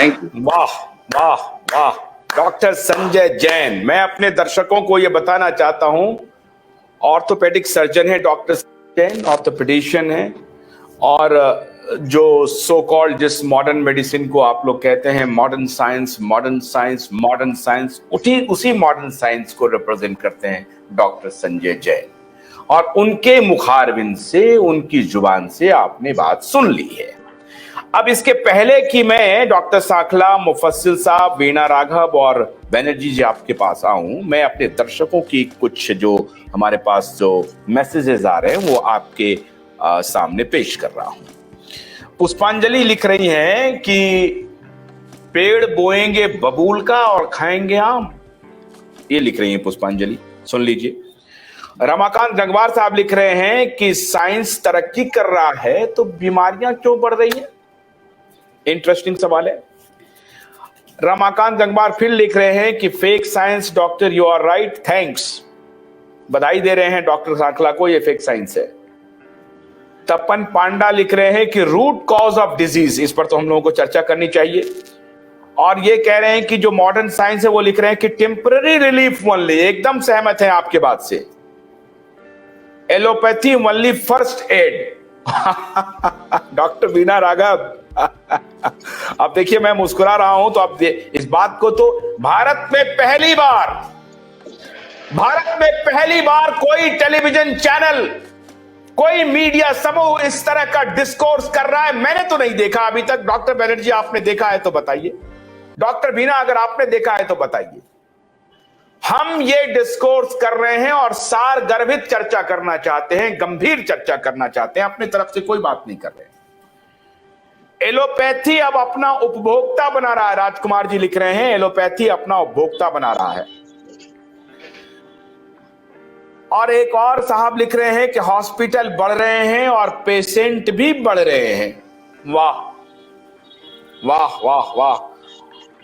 Thank you. वाह वाह वाह, डॉक्टर संजय जैन। मैं अपने दर्शकों को यह बताना चाहता हूं, ऑर्थोपेडिक सर्जन है डॉक्टर जैन, ऑर्थोपेडिशियन है, और जो सो कॉल्ड जिस मॉडर्न मेडिसिन को आप लोग कहते हैं modern science modern science modern science, उसी मॉडर्न साइंस को रिप्रेजेंट करते हैं डॉक्टर संजय जैन। और उनके मुखारबिन से, उनकी जुबान से आपने बात सुन ली है। अब इसके पहले कि मैं डॉक्टर साखला, मुफस्सिल साहब, वीणा राघव और बनर्जी जी आपके पास आऊं, मैं अपने दर्शकों की कुछ जो हमारे पास जो मैसेजेस आ रहे हैं वो आपके सामने पेश कर रहा हूं। पुष्पांजलि लिख रही हैं कि पेड़ बोएंगे बबूल का और खाएंगे आम, ये लिख रही हैं पुष्पांजलि, सुन लीजिए। रमाकांत जंगवार साहब लिख रहे हैं कि साइंस तरक्की कर रहा है तो बीमारियां क्यों बढ़ रही हैं? इंटरेस्टिंग सवाल है। रमाकांत जंगवार फिर लिख रहे हैं कि fake science doctor, you are right, thanks. बधाई दे रहे हैं डॉक्टर साखला को, ये फेक साइंस है। तपन पांडा लिख रहे हैं कि रूट कॉज ऑफ डिजीज, इस पर तो हम लोगों को चर्चा करनी चाहिए। और ये कह रहे हैं कि जो मॉडर्न साइंस है वो लिख रहे हैं कि टेम्पररी रिलीफ ओनली, एकदम सहमत है आपके बात से। Allopathy only first aid. Doctor Veena Raghav, अब देखिए मैं मुस्कुरा रहा हूं तो अब इस बात को तो भारत में पहली बार कोई टेलीविजन चैनल, कोई मीडिया समूह इस तरह का डिस्कोर्स कर रहा है। मैंने तो नहीं देखा अभी तक। डॉक्टर बनर्जी आपने देखा है तो बताइए, डॉक्टर वीणा अगर आपने देखा है तो बताइए। हम ये डिस्कोर्स कर रहे हैं और सार गर्भित चर्चा करना चाहते हैं, गंभीर चर्चा करना चाहते हैं, अपनी तरफ से कोई बात नहीं कर रहे। एलोपैथी अब अपना उपभोक्ता बना रहा है, राजकुमार जी लिख रहे हैं एलोपैथी अपना उपभोक्ता बना रहा है। और एक और साहब लिख रहे हैं कि हॉस्पिटल बढ़ रहे हैं और पेशेंट भी बढ़ रहे हैं। वाह वाह वाह वाह।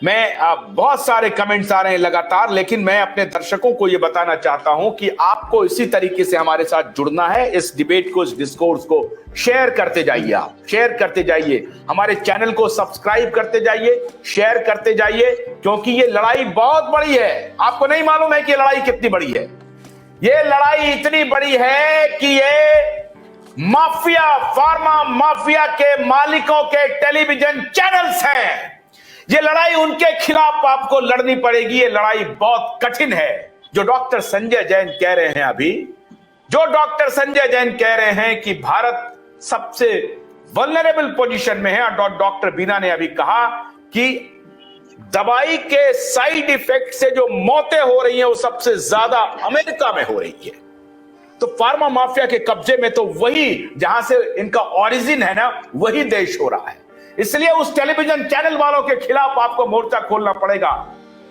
मैं बहुत सारे कमेंट्स आ रहे हैं लगातार, लेकिन मैं अपने दर्शकों को यह बताना चाहता हूं कि आपको इसी तरीके से हमारे साथ जुड़ना है। इस डिबेट को, इस डिस्कोर्स को शेयर करते जाइए, आप शेयर करते जाइए, हमारे चैनल को सब्सक्राइब करते जाइए, शेयर करते जाइए, क्योंकि ये लड़ाई बहुत बड़ी है। आपको नहीं मालूम है कि ये लड़ाई कितनी बड़ी है। ये लड़ाई इतनी बड़ी है कि ये माफिया, फार्मा माफिया के मालिकों के टेलीविजन चैनल्स हैं। ये लड़ाई उनके खिलाफ आपको लड़नी पड़ेगी। ये लड़ाई बहुत कठिन है। जो डॉक्टर संजय जैन कह रहे हैं अभी, जो डॉक्टर संजय जैन कह रहे हैं कि भारत सबसे वल्नरेबल पोजीशन में है, और डॉक्टर वीणा ने अभी कहा कि दवाई के साइड इफेक्ट से जो मौतें हो रही हैं वो सबसे ज्यादा अमेरिका में हो रही है। तो फार्मा माफिया के कब्जे में तो वही, जहां से इनका ओरिजिन है ना, वही देश हो रहा है। इसलिए उस टेलीविजन चैनल वालों के खिलाफ आपको मोर्चा खोलना पड़ेगा।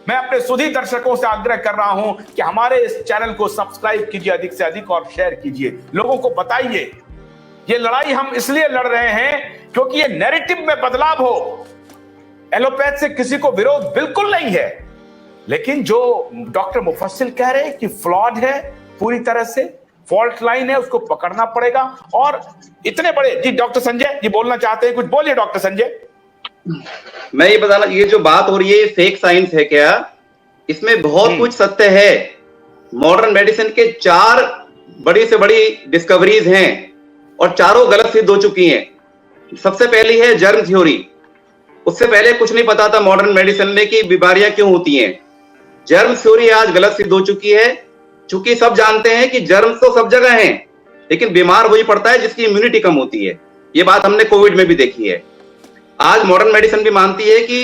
मैं अपने सुधी दर्शकों से आग्रह कर रहा हूं कि हमारे इस चैनल को सब्सक्राइब कीजिए अधिक से अधिक और शेयर कीजिए, लोगों को बताइए। ये लड़ाई हम इसलिए लड़ रहे हैं क्योंकि ये नैरेटिव में बदलाव हो। एलोपैथ से किसी को विरोध बिल्कुल नहीं है, लेकिन जो डॉक्टर मुफस्सिल कह रहे हैं कि फ्लॉड है, पूरी तरह से फॉल्ट लाइन है, उसको पकड़ना पड़ेगा। और इतने बड़े जी डॉक्टर संजय जी बोलना चाहते हैं, कुछ बोलिए डॉक्टर संजय। मैं ये बताना, ये जो बात हो रही है फेक साइंस है क्या? इसमें बहुत कुछ सत्य है। मॉडर्न मेडिसिन के 4 बड़ी से बड़ी डिस्कवरीज हैं और चारों गलत सिद्ध हो चुकी हैं। सबसे पहली है जर्म थ्योरी। उससे पहले कुछ नहीं पता था मॉडर्न मेडिसिन में कि बीमारियां क्यों होती हैं। जर्म थ्योरी आज गलत सिद्ध हो चुकी है, चूंकि सब जानते हैं कि जर्म्स तो सब जगह हैं, लेकिन बीमार वही पड़ता है जिसकी इम्यूनिटी कम होती है। ये बात हमने कोविड में भी देखी है। आज मॉडर्न मेडिसिन भी मानती है कि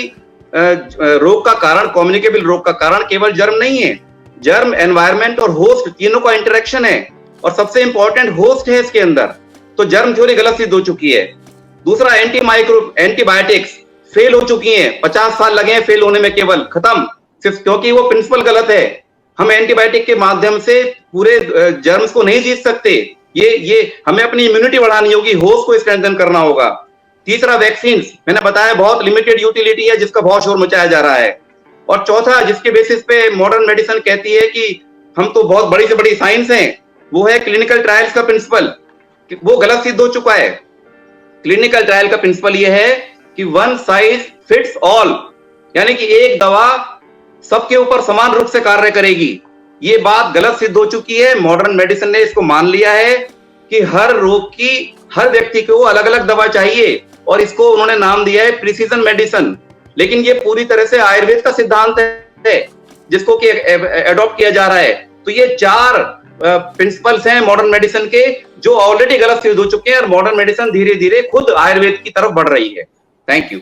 रोग का कारण, कम्युनिकेबल रोग का कारण केवल जर्म नहीं है। जर्म, एनवायरमेंट और होस्ट तीनों का इंटरेक्शन है, और सबसे इंपॉर्टेंट होस्ट है इसके अंदर। तो जर्म थ्योरी गलत सिद्ध हो चुकी है। दूसरा, एंटीबायोटिक्स फेल हो चुकी हैं। 50 साल लगे हैं फेल होने में, केवल खत्म, सिर्फ क्योंकि वो प्रिंसिपल गलत है। हम एंटीबायोटिक के माध्यम से पूरे जर्म्स को नहीं जीत सकते। ये हमें अपनी इम्यूनिटी बढ़ानी होगी, होस्ट को स्ट्रेंथन करना होगा। तीसरा, वैक्सीन, मैंने बताया बहुत लिमिटेड यूटिलिटी है जिसका बहुत शोर मचाया जा रहा है। और चौथा, जिसके बेसिस पे मॉडर्न मेडिसिन कहती है कि हम तो बहुत बड़ी से बड़ी साइंस हैं, वो है क्लिनिकल ट्रायल्स का प्रिंसिपल। वो गलत सिद्ध हो चुका है। क्लिनिकल ट्रायल का प्रिंसिपल ये है कि वन साइज फिट्स ऑल, यानी कि एक दवा सबके ऊपर समान रूप से कार्य करेगी। ये बात गलत सिद्ध हो चुकी है। मॉडर्न मेडिसिन ने इसको मान लिया है कि हर रोग की, हर व्यक्ति को अलग अलग दवा चाहिए, और इसको उन्होंने नाम दिया है प्रिसीजन मेडिसिन। लेकिन ये पूरी तरह से आयुर्वेद का सिद्धांत है जिसको कि एडॉप्ट किया जा रहा है। तो ये 4 प्रिंसिपल्स हैं मॉडर्न मेडिसिन के जो ऑलरेडी गलत सिद्ध हो चुके हैं, और मॉडर्न मेडिसिन धीरे धीरे खुद आयुर्वेद की तरफ बढ़ रही है। Thank you.